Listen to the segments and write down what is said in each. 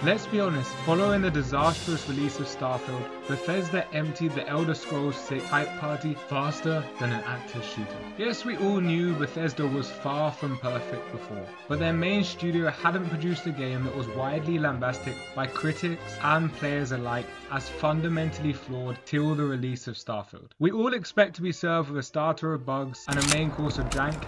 Let's be honest, following the disastrous release of Starfield, Bethesda emptied the Elder Scrolls 6 hype party faster than an active shooter. Yes, we all knew Bethesda was far from perfect before, but their main studio hadn't produced a game that was widely lambasted by critics and players alike as fundamentally flawed till the release of Starfield. We all expect to be served with a starter of bugs and a main course of jank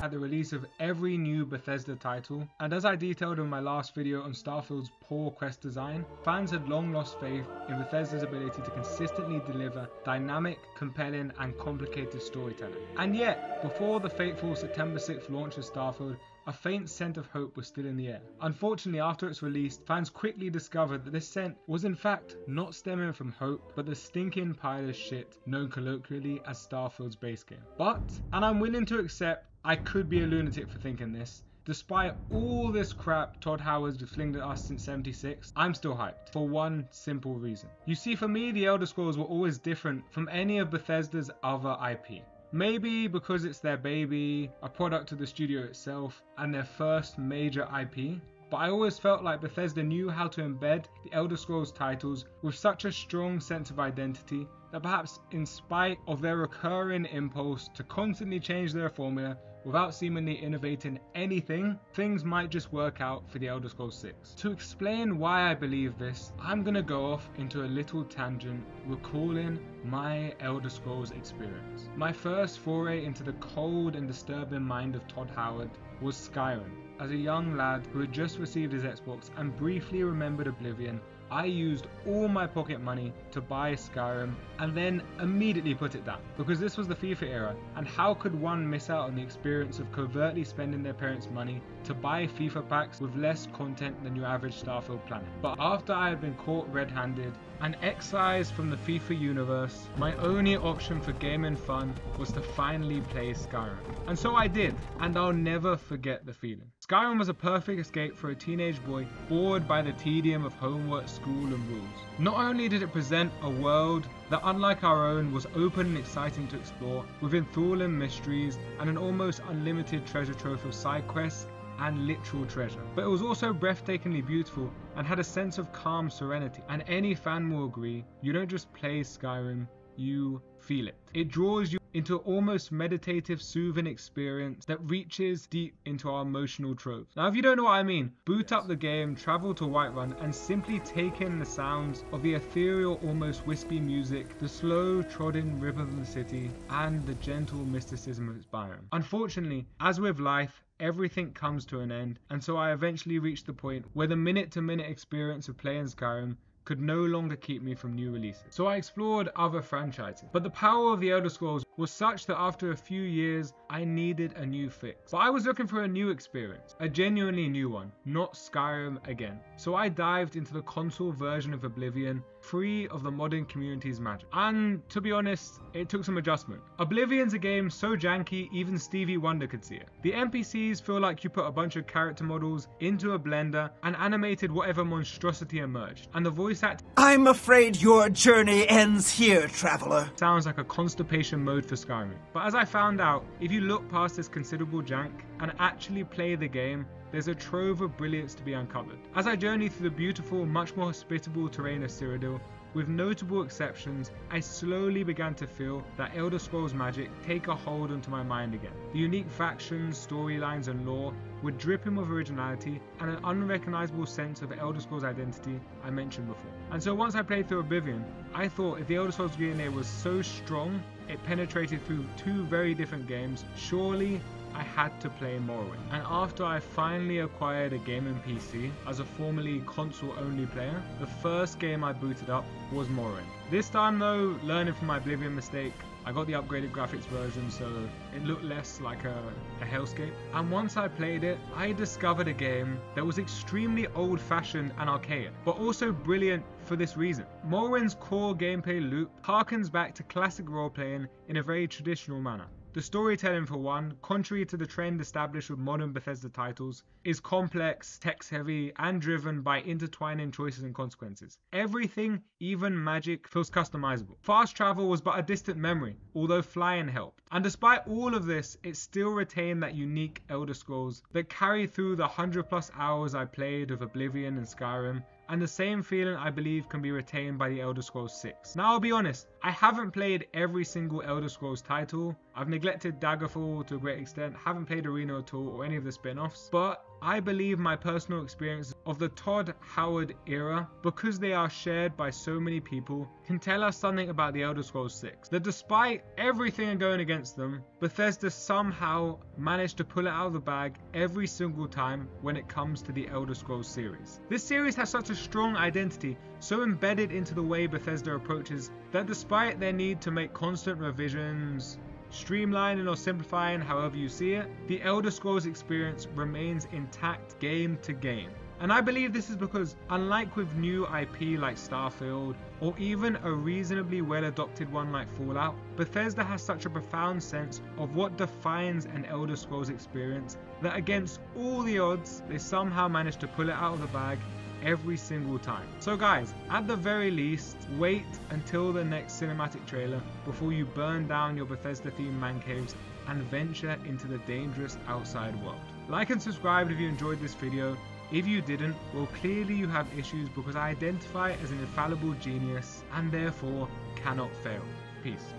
at the release of every new Bethesda title, and as I detailed in my last video on Starfield's poor quest design, fans had long lost faith in Bethesda's ability to consistently deliver dynamic, compelling and complicated storytelling. And yet, before the fateful September 6th launch of Starfield, a faint scent of hope was still in the air. Unfortunately, after its release, fans quickly discovered that this scent was in fact not stemming from hope, but the stinking pile of shit known colloquially as Starfield's base game. But, and I'm willing to accept I could be a lunatic for thinking this, despite all this crap Todd Howard's flinged at us since 76, I'm still hyped, for one simple reason. You see, for me, the Elder Scrolls were always different from any of Bethesda's other IP. Maybe because it's their baby, a product of the studio itself, and their first major IP, but I always felt like Bethesda knew how to embed the Elder Scrolls titles with such a strong sense of identity that perhaps in spite of their recurring impulse to constantly change their formula without seemingly innovating anything, things might just work out for the Elder Scrolls 6. To explain why I believe this, I'm gonna go off into a little tangent recalling my Elder Scrolls experience. My first foray into the cold and disturbing mind of Todd Howard was Skyrim. As a young lad who had just received his Xbox and briefly remembered Oblivion, I used all my pocket money to buy Skyrim and then immediately put it down, because this was the FIFA era, and how could one miss out on the experience of covertly spending their parents' money to buy FIFA packs with less content than your average Starfield planet? But after I had been caught red-handed and excised from the FIFA universe, my only option for gaming fun was to finally play Skyrim. And so I did, and I'll never forget the feeling. Skyrim was a perfect escape for a teenage boy bored by the tedium of homework, school and rules. Not only did it present a world that, unlike our own, was open and exciting to explore, with enthralling mysteries and an almost unlimited treasure trove of side quests and literal treasure, but it was also breathtakingly beautiful and had a sense of calm serenity. And any fan will agree, you don't just play Skyrim, you feel it. It draws you into an almost meditative, soothing experience that reaches deep into our emotional tropes. Now, if you don't know what I mean, boot up the game, travel to Whiterun, and simply take in the sounds of the ethereal, almost wispy music, the slow, trodden rhythm of the city, and the gentle mysticism of its biome. Unfortunately, as with life, everything comes to an end, and so I eventually reached the point where the minute-to-minute experience of playing Skyrim could no longer keep me from new releases. So I explored other franchises, but the power of the Elder Scrolls was such that after a few years, I needed a new fix. But I was looking for a new experience, a genuinely new one, not Skyrim again. So I dived into the console version of Oblivion, free of the modern community's magic. And to be honest, it took some adjustment. Oblivion's a game so janky, even Stevie Wonder could see it. The NPCs feel like you put a bunch of character models into a blender and animated whatever monstrosity emerged. And the voice acting, I'm afraid your journey ends here, traveler, sounds like a constipation mode for Skyrim. But as I found out, if you look past this considerable jank and actually play the game, there's a trove of brilliance to be uncovered. As I journeyed through the beautiful, much more hospitable terrain of Cyrodiil, with notable exceptions, I slowly began to feel that Elder Scrolls magic take a hold onto my mind again. The unique factions, storylines and lore were dripping with originality and an unrecognizable sense of Elder Scrolls identity I mentioned before. And so once I played through Oblivion, I thought if the Elder Scrolls DNA was so strong, it penetrated through two very different games, surely I had to play Morrowind. And after I finally acquired a gaming PC as a formerly console-only player, the first game I booted up was Morrowind. This time though, learning from my Oblivion mistake, I got the upgraded graphics version so it looked less like a hellscape. And once I played it, I discovered a game that was extremely old-fashioned and archaic, but also brilliant for this reason. Morrowind's core gameplay loop harkens back to classic role-playing in a very traditional manner. The storytelling, for one, contrary to the trend established with modern Bethesda titles, is complex, text-heavy, and driven by intertwining choices and consequences. Everything, even magic, feels customizable. Fast travel was but a distant memory, although flying helped. And despite all of this, it still retained that unique Elder Scrolls that carried through the 100+ hours I played of Oblivion and Skyrim, and the same feeling I believe can be retained by the Elder Scrolls 6. Now I'll be honest, I haven't played every single Elder Scrolls title. I've neglected Daggerfall to a great extent, haven't played Arena at all or any of the spin-offs, but I believe my personal experience of the Todd Howard era, because they are shared by so many people, can tell us something about the Elder Scrolls 6. That despite everything going against them, Bethesda somehow managed to pull it out of the bag every single time when it comes to the Elder Scrolls series. This series has such a strong identity, so embedded into the way Bethesda approaches, that despite their need to make constant revisions, streamlining or simplifying however you see it, the Elder Scrolls experience remains intact game to game. And I believe this is because, unlike with new IP like Starfield, or even a reasonably well adopted one like Fallout, Bethesda has such a profound sense of what defines an Elder Scrolls experience that against all the odds, they somehow manage to pull it out of the bag every single time. So guys, at the very least, wait until the next cinematic trailer before you burn down your Bethesda themed man caves and venture into the dangerous outside world. Like and subscribe if you enjoyed this video. If you didn't, well, clearly you have issues, because I identify as an infallible genius and therefore cannot fail. Peace.